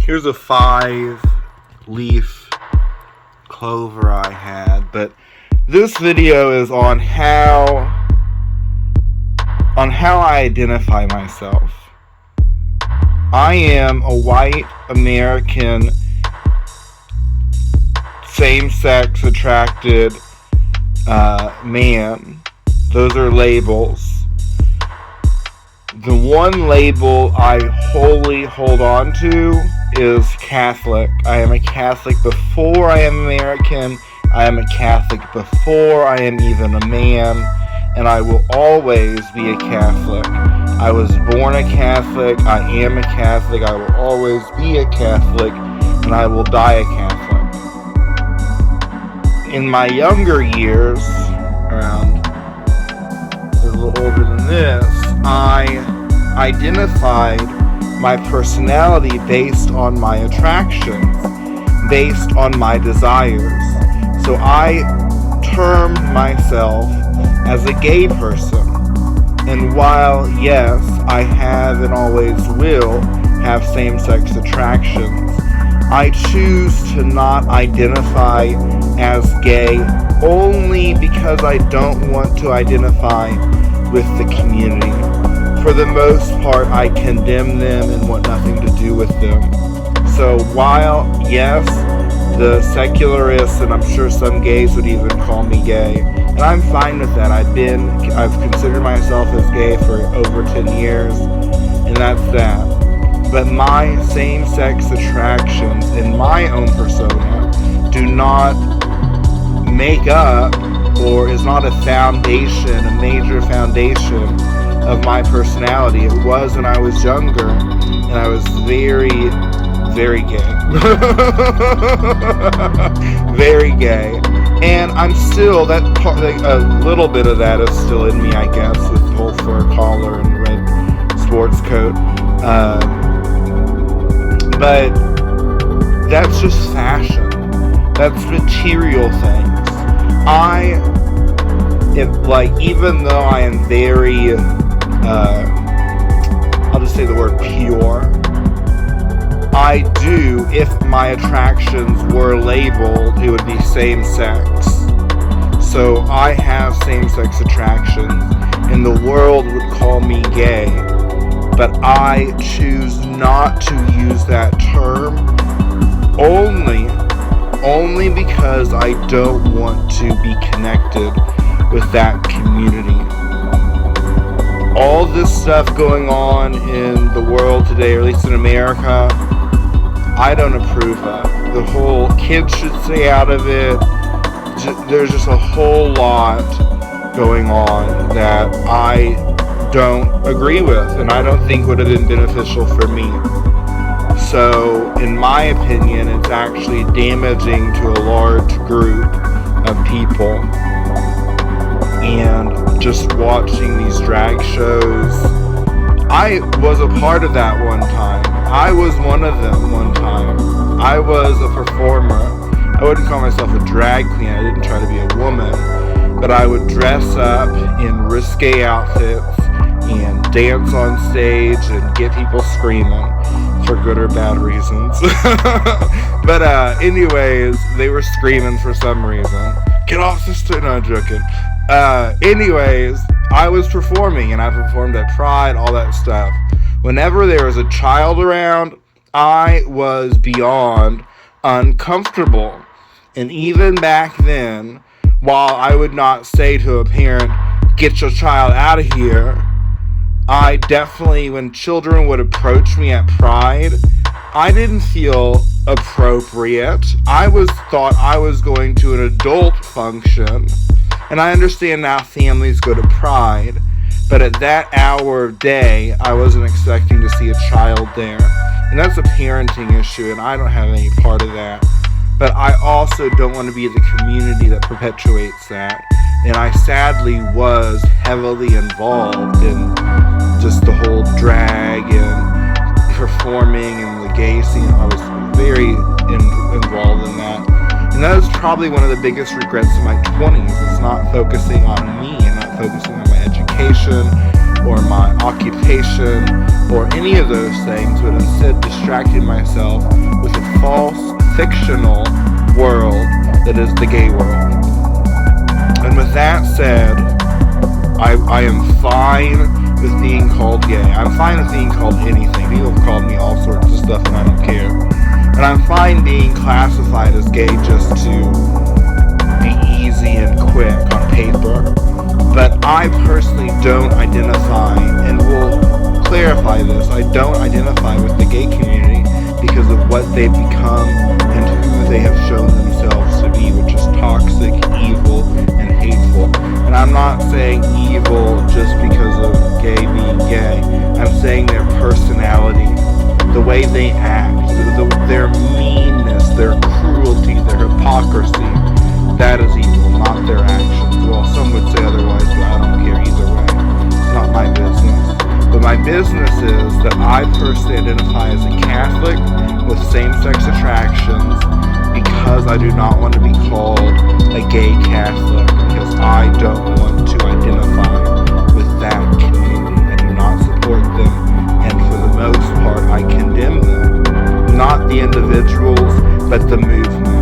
Here's a 5-leaf clover I had, but this video is on how I identify myself. I am a white American, same-sex attracted man. Those are labels. The one label I wholly hold on to is Catholic. I am a Catholic before I am American. I am a Catholic before I am even a man. And I will always be a Catholic. I was born a Catholic. I am a Catholic. I will always be a Catholic. And I will die a Catholic. In my younger years, around a little older than this, I identified my personality based on my attractions, based on my desires. So I termed myself as a gay person. And while, yes, I have and always will have same-sex attractions, I choose to not identify as gay only because I don't want to identify with the community. For the most part, I condemn them and want nothing to do with them. So while, yes, the secularists, and I'm sure some gays would even call me gay, and I'm fine with that. I've considered myself as gay for over 10 years, and that's that. But my same-sex attractions in my own persona do not make up, or is not a foundation, a major foundation of my personality. It was when I was younger, and I was very, very gay. Very gay. And I'm still, a little bit of that is still in me, I guess, with the whole fur collar and red sports coat. But that's just fashion. That's material things. Even though I am very, I'll just say the word pure, I do, if my attractions were labeled, it would be same-sex. So I have same-sex attractions, and the world would call me gay, but I choose not to use that term only because I don't want to be connected with that community. All this stuff going on in the world today, or at least in America, I don't approve of. The whole kids should stay out of it. There's just a whole lot going on that I don't agree with, and I don't think would have been beneficial for me. So, in my opinion, it's actually damaging to a large group of people. And just watching these drag shows, I was a part of that one time. I was one of them one time. I was a performer. I wouldn't call myself a drag queen. I didn't try to be a woman. But I would dress up in risque outfits and dance on stage and get people screaming for good or bad reasons. But anyways, they were screaming for some reason. Get off the stage. No, I'm joking. Anyways, I was performing, and I performed at Pride, all that stuff. Whenever there was a child around, I was beyond uncomfortable. And even back then, while I would not say to a parent, get your child out of here, I definitely, when children would approach me at Pride, I didn't feel appropriate. I thought I was going to an adult function. And I understand now families go to Pride, but at that hour of day, I wasn't expecting to see a child there. And that's a parenting issue, and I don't have any part of that. But I also don't want to be the community that perpetuates that. And I sadly was heavily involved in just the whole drag and performing and the gay scene. I was very involved in that. And that was probably one of the biggest regrets of my 20s. It's not focusing on me and not focusing on my education or my occupation meditation, or any of those things, but instead distracting myself with a false, fictional world that is the gay world. And with that said, I am fine with being called gay. I'm fine with being called anything. People have called me all sorts of stuff and I don't care. And I'm fine being classified as gay just to be easy and quick on paper. But I personally don't identify, and will clarify this, I don't identify with the gay community because of what they've become and who they have shown themselves to be, which is toxic, evil, and hateful. And I'm not saying evil just because of gay being gay. I'm saying their personality, the way they act, their meanness, their cruelty, their hypocrisy, that is evil, not their actions. Well, some would say otherwise, but I don't care either way. It's not my business. But my business is that I personally identify as a Catholic with same-sex attractions because I do not want to be called a gay Catholic, because I don't want to identify with that community. I do not support them, and for the most part, I condemn them. Not the individuals, but the movement.